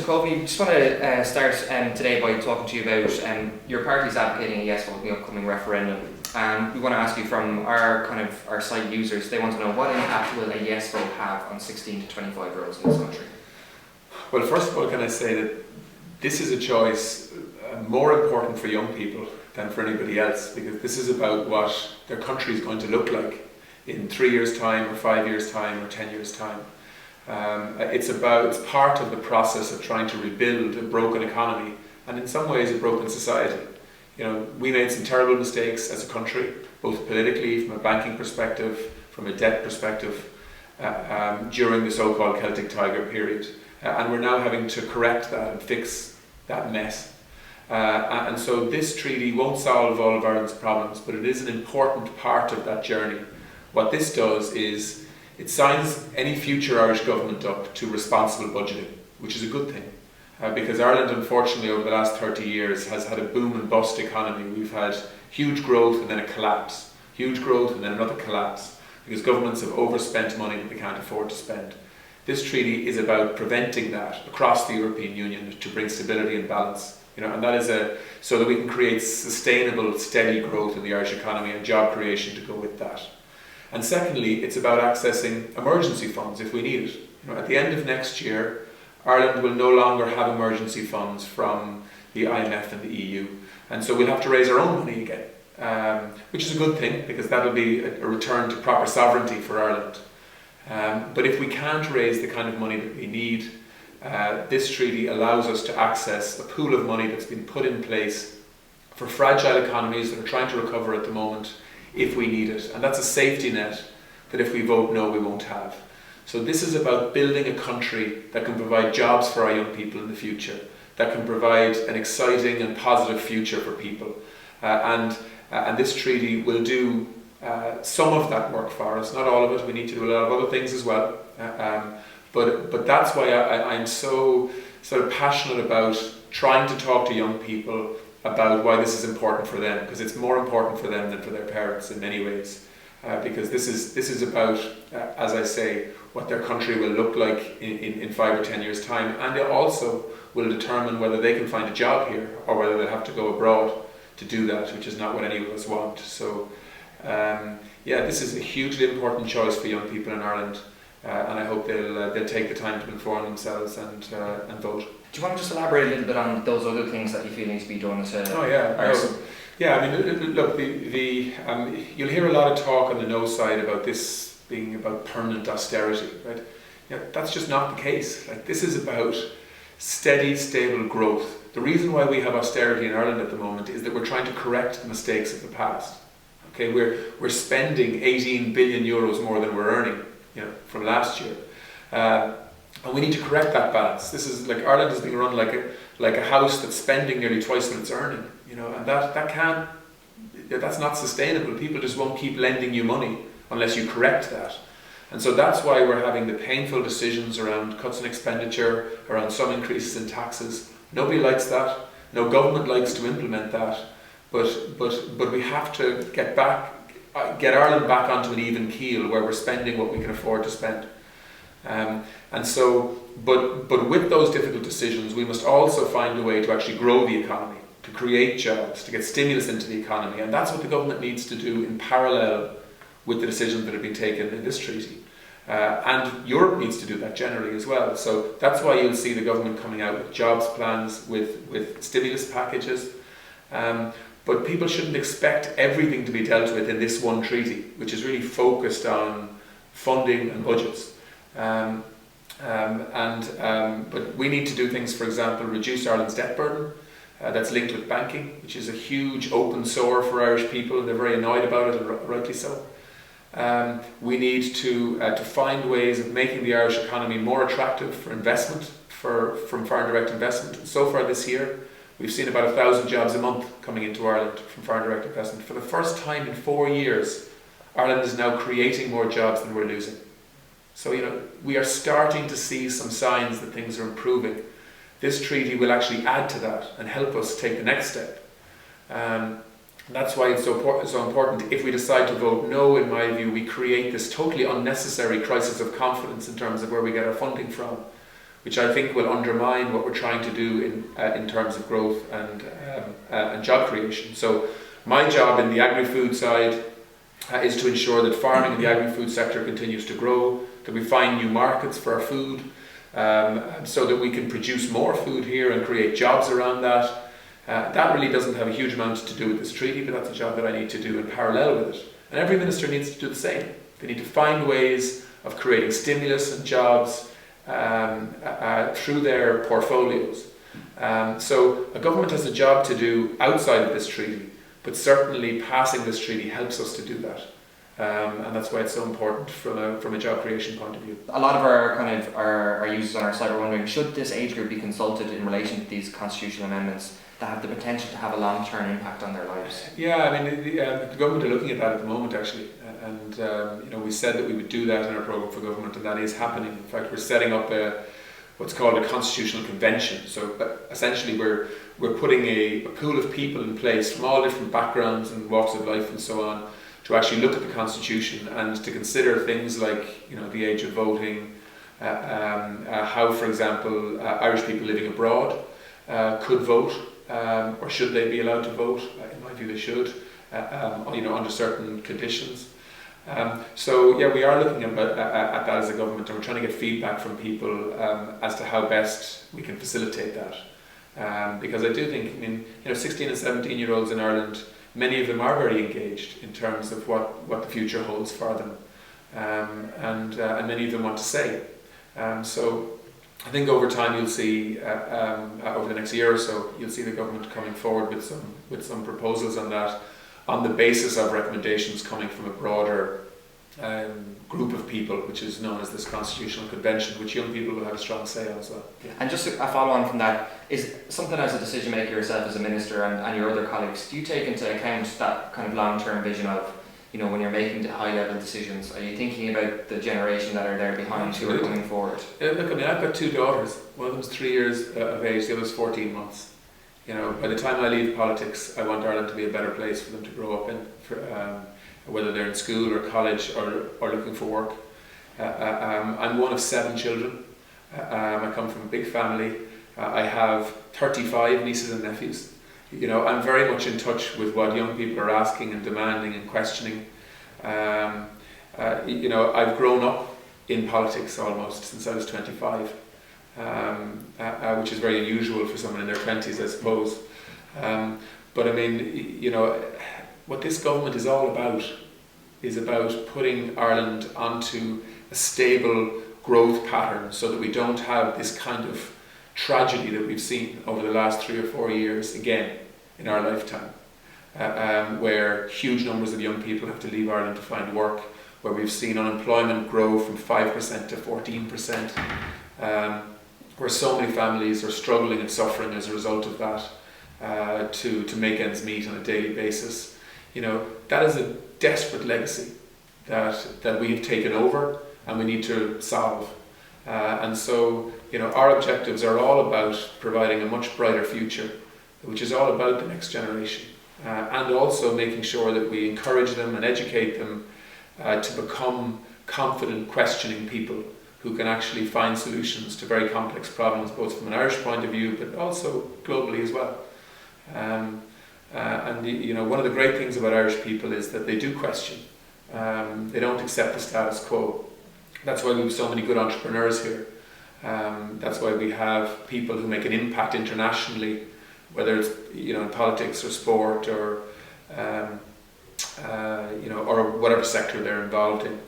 Mr. Coveney, just want to start today by talking to you about your party's advocating a yes vote in the upcoming referendum. We want to ask you, from our site users, they want to know what impact will a yes vote have on 16 to 25-year-olds in this country? Well, first of all, can I say that this is a choice more important for young people than for anybody else, because this is about what their country is going to look like in 3 years' time, or 5 years' time, or 10 years' time. It's part of the process of trying to rebuild a broken economy, and in some ways a broken society. You know, we made some terrible mistakes as a country, both politically, from a banking perspective, from a debt perspective, during the so-called Celtic Tiger period. And we're now having to correct that and fix that mess. And so this treaty won't solve all of Ireland's problems, but it is an important part of that journey. What this does is it signs any future Irish government up to responsible budgeting, which is a good thing. Because Ireland, unfortunately, over the last 30 years has had a boom and bust economy. We've had huge growth and then a collapse, huge growth and then another collapse, because governments have overspent money that they can't afford to spend. This treaty is about preventing that across the European Union to bring stability and balance. And that is so that we can create sustainable, steady growth in the Irish economy and job creation to go with that. And secondly, it's about accessing emergency funds if we need it. At the end of next year, Ireland will no longer have emergency funds from the IMF and the EU, and so we'll have to raise our own money again, which is a good thing, because that'll be a return to proper sovereignty for Ireland. But if we can't raise the kind of money that we need, this treaty allows us to access a pool of money that's been put in place for fragile economies that are trying to recover at the moment if we need it. And that's a safety net that if we vote no, we won't have. So this is about building a country that can provide jobs for our young people in the future, that can provide an exciting and positive future for people. And this treaty will do some of that work for us, not all of it. We need to do a lot of other things as well. But that's why I'm so sort of passionate about trying to talk to young people about why this is important for them, because it's more important for them than for their parents in many ways. Because this is about, as I say, what their country will look like in 5 or 10 years' time, and it also will determine whether they can find a job here or whether they'll have to go abroad to do that, which is not what any of us want. So, this is a hugely important choice for young people in Ireland, and I hope they'll take the time to inform themselves and vote. Do you want to just elaborate a little bit on those other things that you feel needs to be done to? Look, you'll hear a lot of talk on the no side about this being about permanent austerity, right? That's just not the case. This is about steady, stable growth. The reason why we have austerity in Ireland at the moment is that we're trying to correct the mistakes of the past. Okay, we're spending 18 billion euros more than we're earning, from last year. And we need to correct that balance. This is like Ireland is being run like a house that's spending nearly twice what it's earning, and that's not sustainable. People just won't keep lending you money unless you correct that. And so that's why we're having the painful decisions around cuts in expenditure, around some increases in taxes. Nobody likes that. No government likes to implement that. But we have to get Ireland back onto an even keel where we're spending what we can afford to spend. But with those difficult decisions, we must also find a way to actually grow the economy, to create jobs, to get stimulus into the economy, and that's what the government needs to do in parallel with the decisions that have been taken in this treaty. And Europe needs to do that generally as well. So that's why you'll see the government coming out with jobs plans, with stimulus packages. But people shouldn't expect everything to be dealt with in this one treaty, which is really focused on funding and budgets. But we need to do things, for example, reduce Ireland's debt burden. That's linked with banking, which is a huge open sore for Irish people, and they're very annoyed about it, and rightly so. We need to find ways of making the Irish economy more attractive for investment, from foreign direct investment. And so far this year, we've seen about 1,000 jobs a month coming into Ireland from foreign direct investment. For the first time in 4 years, Ireland is now creating more jobs than we're losing. So, we are starting to see some signs that things are improving. This treaty will actually add to that and help us take the next step. That's why it's so important. If we decide to vote no, in my view, we create this totally unnecessary crisis of confidence in terms of where we get our funding from. which I think will undermine what we're trying to do in terms of growth and job creation. So my job in the agri-food side is to ensure that farming in the agri-food sector continues to grow, that we find new markets for our food, so that we can produce more food here and create jobs around that. That really doesn't have a huge amount to do with this treaty, but that's a job that I need to do in parallel with it. And every minister needs to do the same. They need to find ways of creating stimulus and jobs through their portfolios. So a government has a job to do outside of this treaty, but certainly passing this treaty helps us to do that. And that's why it's so important from a job creation point of view. A lot of our users on our site are wondering, should this age group be consulted in relation to these constitutional amendments that have the potential to have a long-term impact on their lives? Yeah, I mean, the government are looking at that at the moment, actually, and we said that we would do that in our programme for government, and that is happening. In fact, we're setting up what's called a constitutional convention. So essentially, we're putting a pool of people in place from all different backgrounds and walks of life and so on, to actually look at the constitution and to consider things like the age of voting, how, for example, Irish people living abroad could vote. Or should they be allowed to vote? In my view, they should, under certain conditions. So yeah, we are looking at that as a government, and we're trying to get feedback from people as to how best we can facilitate that. Because I do think, 16 and 17-year-olds in Ireland, many of them are very engaged in terms of what the future holds for them, and many of them want to say. So I think over time you'll see, over the next year or so, you'll see the government coming forward with some proposals on that, on the basis of recommendations coming from a broader group of people, which is known as this constitutional convention, which young people will have a strong say on as well. Yeah. And just a follow on from that, is something as a decision maker yourself as a minister and your other colleagues, do you take into account that kind of long-term vision of, when you're making the high-level decisions, are you thinking about the generation that are there behind who are coming forward? Look, I've got two daughters. One of them's 3 years of age, the other's 14 months. By the time I leave politics, I want Ireland to be a better place for them to grow up in, whether they're in school or college or looking for work. I'm one of 7 children. I come from a big family. I have 35 nieces and nephews. I'm very much in touch with what young people are asking and demanding and questioning. I've grown up in politics almost since I was 25, which is very unusual for someone in their 20s, I suppose. But I mean, what this government is all about is about putting Ireland onto a stable growth pattern so that we don't have this kind of tragedy that we've seen over the last 3 or 4 years again in our lifetime, where huge numbers of young people have to leave Ireland to find work, where we've seen unemployment grow from 5% to 14%, where so many families are struggling and suffering as a result of that, to make ends meet on a daily basis. That is a desperate legacy that we've taken over and we need to solve. And so, our objectives are all about providing a much brighter future, which is all about the next generation, and also making sure that we encourage them and educate them to become confident, questioning people who can actually find solutions to very complex problems, both from an Irish point of view, but also globally as well. And one of the great things about Irish people is that they do question. They don't accept the status quo. That's why we have so many good entrepreneurs here. That's why we have people who make an impact internationally, whether it's in politics or sport or or whatever sector they're involved in.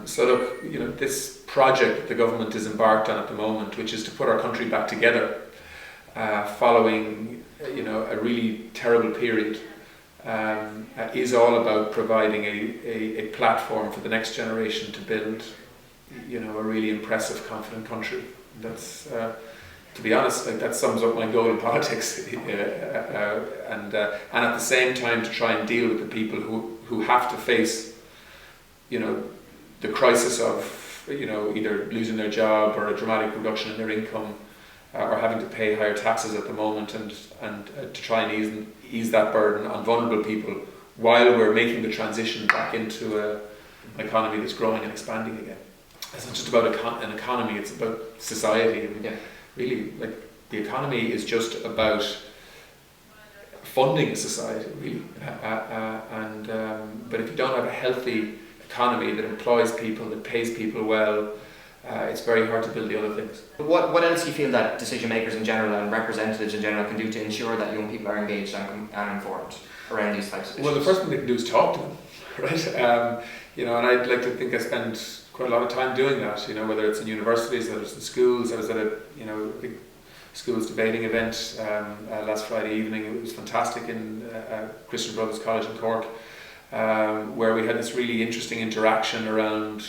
So look, this project that the government is embarked on at the moment, which is to put our country back together following a really terrible period, is all about providing a platform for the next generation to build a really impressive, confident country. That's to be honest, that sums up my goal in politics, and at the same time to try and deal with the people who have to face the crisis of either losing their job or a dramatic reduction in their income, or having to pay higher taxes at the moment, and to try and ease that burden on vulnerable people while we're making the transition back into an economy that's growing and expanding again. it's not just about an economy, it's about society. I mean, Yeah. really, like, the economy is just about funding a society, really. But if you don't have a healthy economy that employs people, that pays people well, it's very hard to build the other things. What else do you feel that decision makers in general and representatives in general can do to ensure that young people are engaged and informed around these types of issues? Well, the first thing they can do is talk to them, right? And I'd like to think I spend quite a lot of time doing that. Whether it's in universities, whether it's in schools. I was at a big schools debating event last Friday evening. It was fantastic in Christian Brothers College in Cork, where we had this really interesting interaction around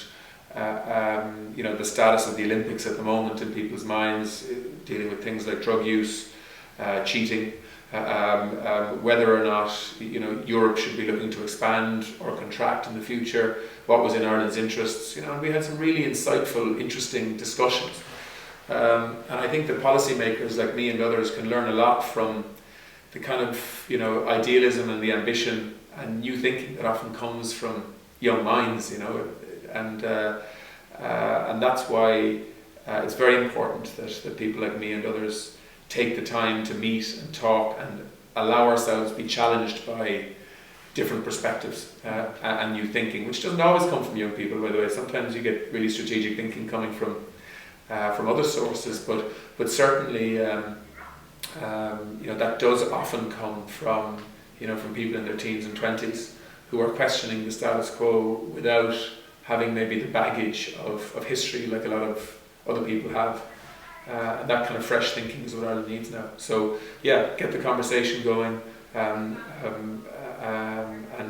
the status of the Olympics at the moment in people's minds, dealing with things like drug use, cheating, whether or not Europe should be looking to expand or contract in the future, what was in Ireland's interests, and we had some really insightful, interesting discussions. And I think that policymakers like me and others can learn a lot from the kind of idealism and the ambition and new thinking that often comes from young minds, and that's why it's very important that people like me and others take the time to meet and talk and allow ourselves to be challenged by different perspectives and new thinking, which doesn't always come from young people, by the way. Sometimes you get really strategic thinking coming from other sources, but certainly that does often come from people in their teens and 20s who are questioning the status quo without having maybe the baggage of history like a lot of other people have. And that kind of fresh thinking is what Ireland needs now. So yeah, get the conversation going and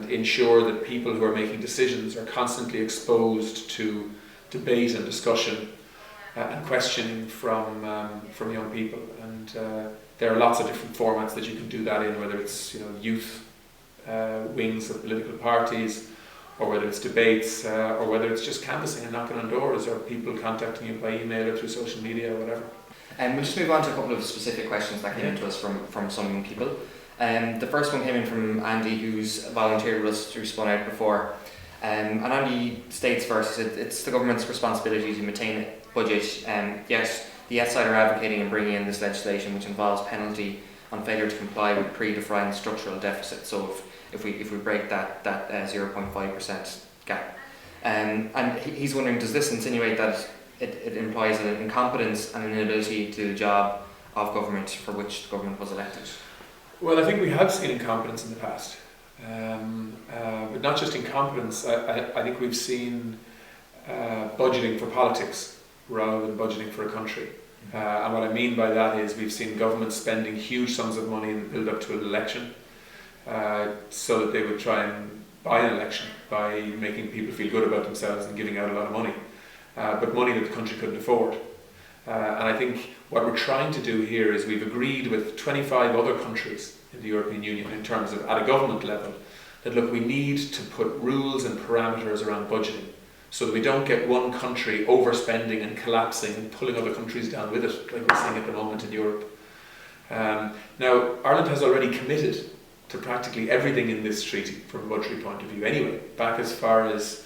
ensure that people who are making decisions are constantly exposed to debate and discussion and questioning from young people. And there are lots of different formats that you can do that in, whether it's youth wings of political parties, or whether it's debates, or whether it's just canvassing and knocking on doors, or people contacting you by email or through social media or whatever. And we'll just move on to a couple of specific questions that came to us from some young people. The first one came in from Andy, who's volunteered with us through SpunOut before. And Andy states first, it's the government's responsibility to maintain a budget. Yes, the yes side are advocating and bringing in this legislation which involves penalty on failure to comply with predefined structural deficit. So if we break that 0.5% gap. And he's wondering, does this insinuate that it implies an incompetence and an inability to do the job of government for which the government was elected? Well, I think we have seen incompetence in the past. But not just incompetence, I think we've seen budgeting for politics rather than budgeting for a country. And what I mean by that is we've seen governments spending huge sums of money in the build-up to an election so that they would try and buy an election by making people feel good about themselves and giving out a lot of money, but money that the country couldn't afford. And I think what we're trying to do here is we've agreed with 25 other countries in the European Union in terms of at a government level that look, we need to put rules and parameters around budgeting so that we don't get one country overspending and collapsing and pulling other countries down with it, like we're seeing at the moment in Europe. Now, Ireland has already committed to practically everything in this treaty from a budgetary point of view anyway, back as far as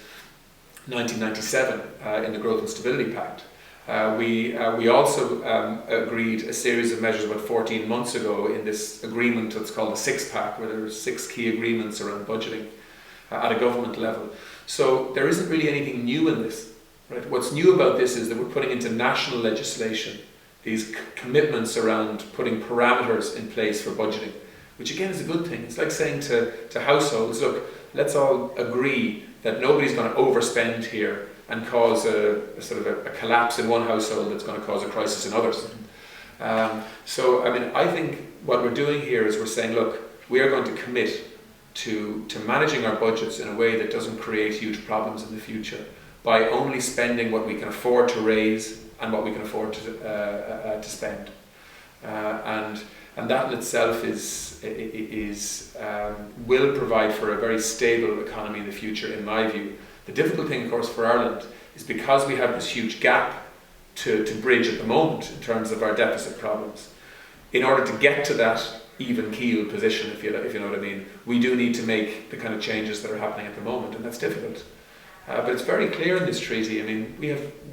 1997 in the Growth and Stability Pact. We also agreed a series of measures about 14 months ago in this agreement that's called the Six-Pack, where there are 6 key agreements around budgeting at a government level. So there isn't really anything new in this. Right? What's new about this is that we're putting into national legislation these commitments around putting parameters in place for budgeting, which again is a good thing. It's like saying to households, look, let's all agree that nobody's going to overspend here and cause a sort of a collapse in one household that's going to cause a crisis in others. So, I mean, I think what we're doing here is we're saying, look, we are going to commit to managing our budgets in a way that doesn't create huge problems in the future by only spending what we can afford to raise and what we can afford to spend. And that in itself will provide for a very stable economy in the future, in my view. The difficult thing, of course, for Ireland is because we have this huge gap to bridge at the moment in terms of our deficit problems. In order to get to that even keel position, if you know what I mean, we do need to make the kind of changes that are happening at the moment, and that's difficult. But it's very clear in this treaty. I mean,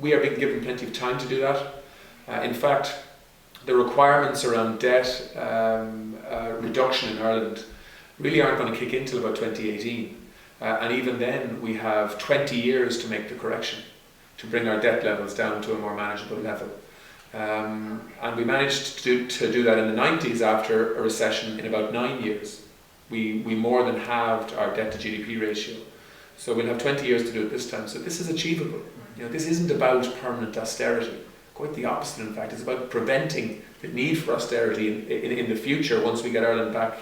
we are being given plenty of time to do that. In fact, the requirements around debt reduction in Ireland really aren't going to kick in till about 2018. And even then, we have 20 years to make the correction, to bring our debt levels down to a more manageable level. And we managed to do that in the 90s after a recession in about 9 years. We more than halved our debt to GDP ratio. So we'll have 20 years to do it this time. So this is achievable. This isn't about permanent austerity. Quite the opposite, in fact. It's about preventing the need for austerity in the future once we get Ireland back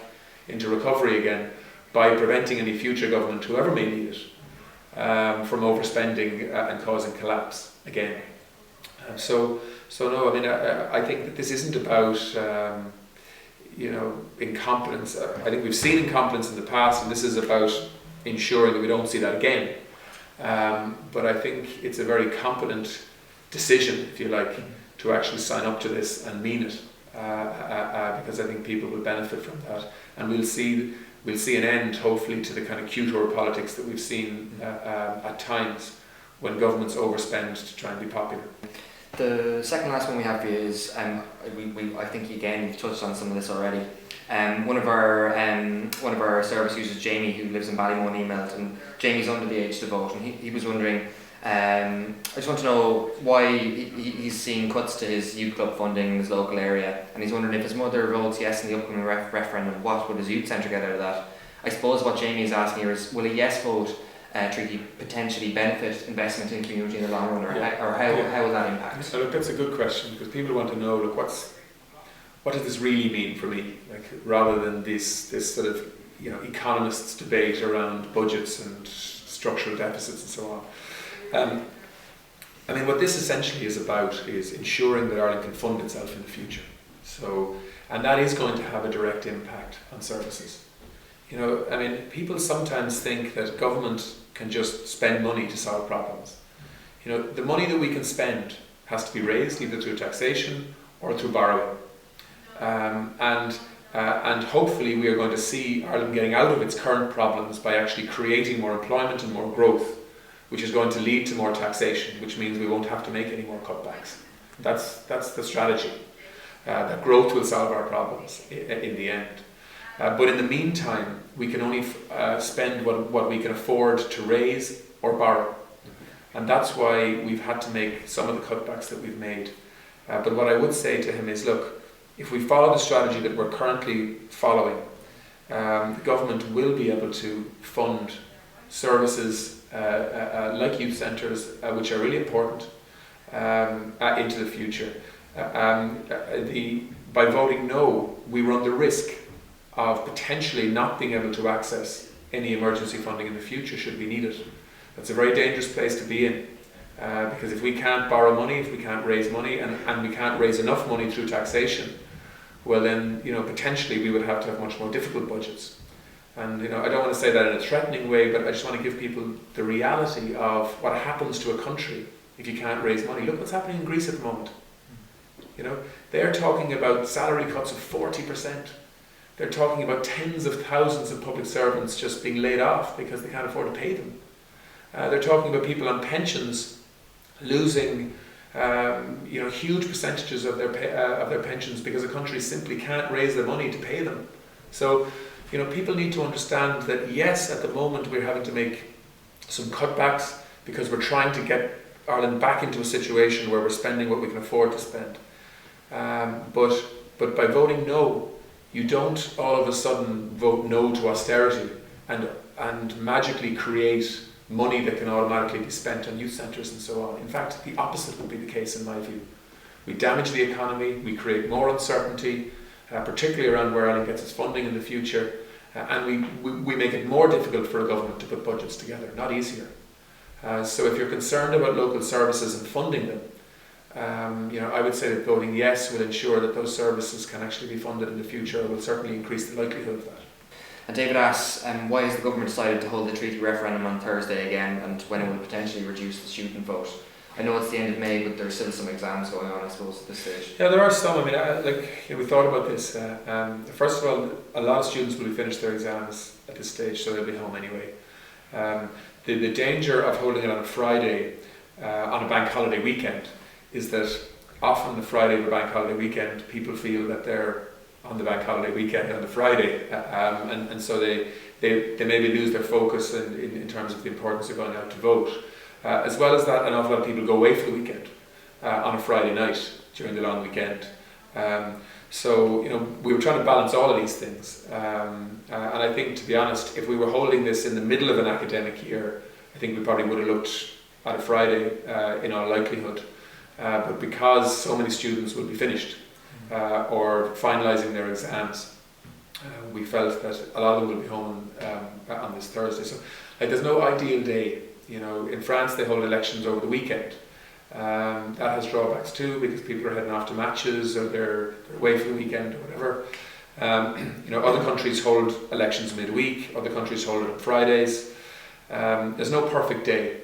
into recovery again, by preventing any future government, whoever may need it, from overspending and causing collapse again. So no, I mean, I think that this isn't about incompetence. I think we've seen incompetence in the past, and this is about ensuring that we don't see that again. But I think it's a very competent decision, if you like, to actually sign up to this and mean it, because I think people will benefit from that, and we'll see an end, hopefully, to the kind of queuetour politics that we've seen at times when governments overspend to try and be popular. The second last one we have for you is, I think again you've touched on some of this already. One of our service users, Jamie, who lives in Ballymone, emailed, and Jamie's under the age to vote, and he was wondering. I just want to know why he's seeing cuts to his youth club funding in his local area, and he's wondering if his mother votes yes in the upcoming referendum, what would his youth centre get out of that? I suppose what Jamie is asking here is, will a yes vote treaty potentially benefit investment in community in the long run, or how will that impact? So look, that's a good question, because people want to know, look, what does this really mean for me? Like, rather than this sort of economists' debate around budgets and structural deficits and so on. I mean, what this essentially is about is ensuring that Ireland can fund itself in the future. So, and that is going to have a direct impact on services. I mean, people sometimes think that government can just spend money to solve problems. The money that we can spend has to be raised either through taxation or through borrowing. And hopefully we are going to see Ireland getting out of its current problems by actually creating more employment and more growth, which is going to lead to more taxation, which means we won't have to make any more cutbacks. That's the strategy. That growth will solve our problems in the end. But in the meantime, we can only spend what we can afford to raise or borrow. And that's why we've had to make some of the cutbacks that we've made. But what I would say to him is, look, if we follow the strategy that we're currently following, the government will be able to fund services like youth centres, which are really important, into the future. By voting no, we run the risk of potentially not being able to access any emergency funding in the future should we need it. That's a very dangerous place to be in, because if we can't borrow money, if we can't raise money, and we can't raise enough money through taxation, well then, potentially we would have to have much more difficult budgets. And I don't want to say that in a threatening way, but I just want to give people the reality of what happens to a country if you can't raise money. Look what's happening in Greece at the moment. They're talking about salary cuts of 40%. They're talking about tens of thousands of public servants just being laid off because they can't afford to pay them. They're talking about people on pensions losing huge percentages of their pensions because the country simply can't raise the money to pay them. So people need to understand that yes, at the moment we're having to make some cutbacks because we're trying to get Ireland back into a situation where we're spending what we can afford to spend. But by voting no, you don't all of a sudden vote no to austerity and magically create money that can automatically be spent on youth centres and so on. In fact, the opposite would be the case in my view. We damage the economy, we create more uncertainty, particularly around where Ireland gets its funding in the future, and we make it more difficult for a government to put budgets together, not easier. So if you're concerned about local services and funding them, I would say that voting yes will ensure that those services can actually be funded in the future, or will certainly increase the likelihood of that. And David asks, why has the government decided to hold the treaty referendum on Thursday again, and when it will potentially reduce the student vote? I know it's the end of May, but there's still some exams going on, I suppose, at this stage. Yeah, there are some. I mean, we thought about this. First of all, a lot of students will have finished their exams at this stage, so they'll be home anyway. The danger of holding it on a Friday on a bank holiday weekend is that often the Friday of a bank holiday weekend, people feel that they're on the bank holiday weekend on the Friday, and so they maybe lose their focus in terms of the importance of going out to vote. As well as that, an awful lot of people go away for the weekend on a Friday night during the long weekend. So, we were trying to balance all of these things. And I think, to be honest, if we were holding this in the middle of an academic year, I think we probably would have looked at a Friday in all likelihood. But because so many students will be finished or finalising their exams, we felt that a lot of them will be home on this Thursday. So, there's no ideal day. In France they hold elections over the weekend. That has drawbacks too, because people are heading off to matches or they're away for the weekend or whatever. Other countries hold elections midweek, other countries hold it on Fridays. There's no perfect day,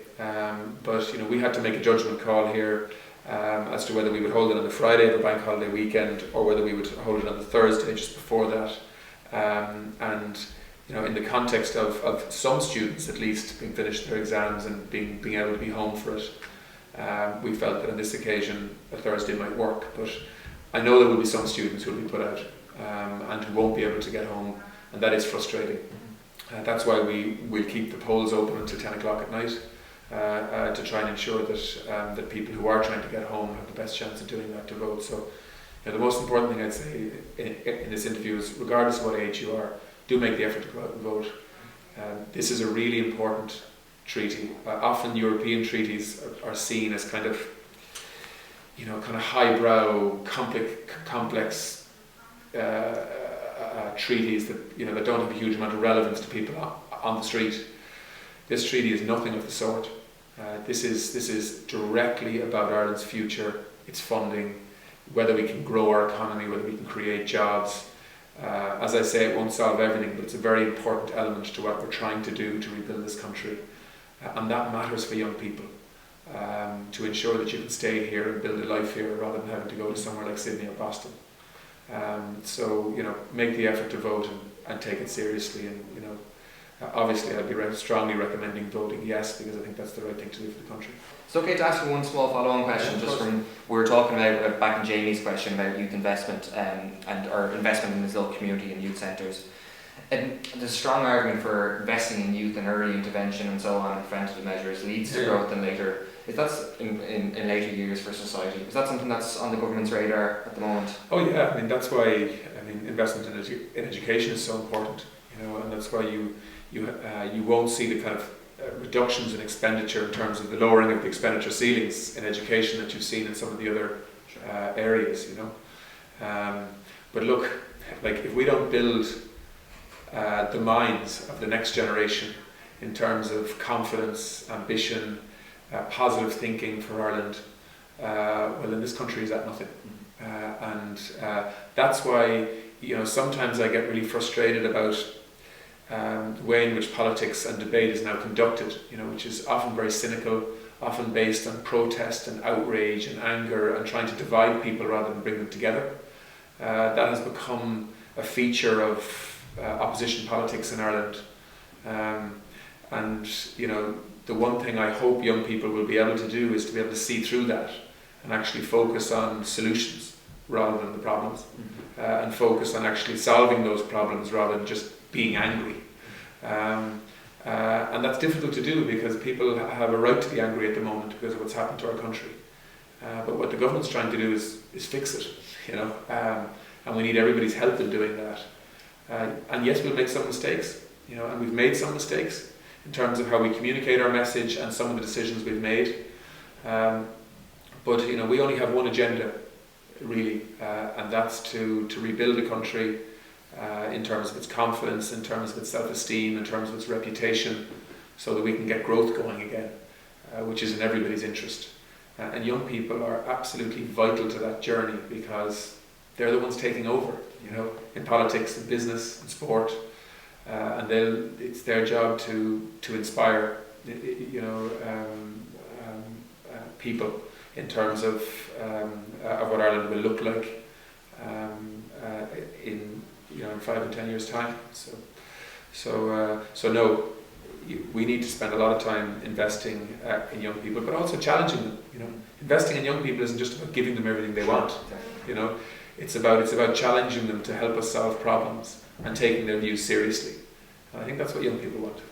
but we had to make a judgment call here as to whether we would hold it on the Friday of a bank holiday weekend or whether we would hold it on the Thursday just before that. In the context of some students at least being finished their exams and being able to be home for it, we felt that on this occasion a Thursday might work. But I know there will be some students who will be put out and who won't be able to get home, and that is frustrating. That's why we'll keep the polls open until 10 o'clock at night to try and ensure that people who are trying to get home have the best chance of doing that to vote. So the most important thing I'd say in this interview is, regardless of what age you are, do make the effort to go out and vote. This is a really important treaty. Often European treaties are seen as kind of highbrow, complex treaties that don't have a huge amount of relevance to people on the street. This treaty is nothing of the sort. This is directly about Ireland's future, its funding, whether we can grow our economy, whether we can create jobs. As I say, it won't solve everything, but it's a very important element to what we're trying to do to rebuild this country. And that matters for young people, to ensure that you can stay here and build a life here rather than having to go to somewhere like Sydney or Boston. So, make the effort to vote and take it seriously. And, obviously I'd be strongly recommending voting yes, because I think that's the right thing to do for the country. It's okay to ask you one small follow-on question, just from we were talking about back in Jamie's question about youth investment or investment in this little community and youth centres. And there's a strong argument for investing in youth and early intervention and so on, and preventative measures leads to growth in later. Is that in later years for society? Is that something that's on the government's radar at the moment? Oh yeah, that's why investment in education is so important. And that's why you won't see the kind of reductions in expenditure in terms of the lowering of the expenditure ceilings in education that you've seen in some of the other areas. But look, if we don't build the minds of the next generation in terms of confidence, ambition, positive thinking for Ireland, well, then this country is at nothing. And that's why sometimes I get really frustrated about the way in which politics and debate is now conducted, which is often very cynical, often based on protest and outrage and anger and trying to divide people rather than bring them together. That has become a feature of opposition politics in Ireland. And the one thing I hope young people will be able to do is to be able to see through that and actually focus on solutions rather than the problems, and focus on actually solving those problems rather than just being angry. And that's difficult to do because people have a right to be angry at the moment because of what's happened to our country. But what the government's trying to do is fix it, and we need everybody's help in doing that. And yes, we'll make some mistakes, and we've made some mistakes in terms of how we communicate our message and some of the decisions we've made. But we only have one agenda, really, and that's to rebuild the country in terms of its confidence, in terms of its self-esteem, in terms of its reputation, so that we can get growth going again, which is in everybody's interest. And young people are absolutely vital to that journey because they're the ones taking over, in politics and business and sport, and it's their job to inspire, people in terms of what Ireland will look like in 5 and 10 years' time. So no, we need to spend a lot of time investing in young people, but also challenging them. Investing in young people isn't just about giving them everything they want. It's about challenging them to help us solve problems and taking their views seriously. And I think that's what young people want.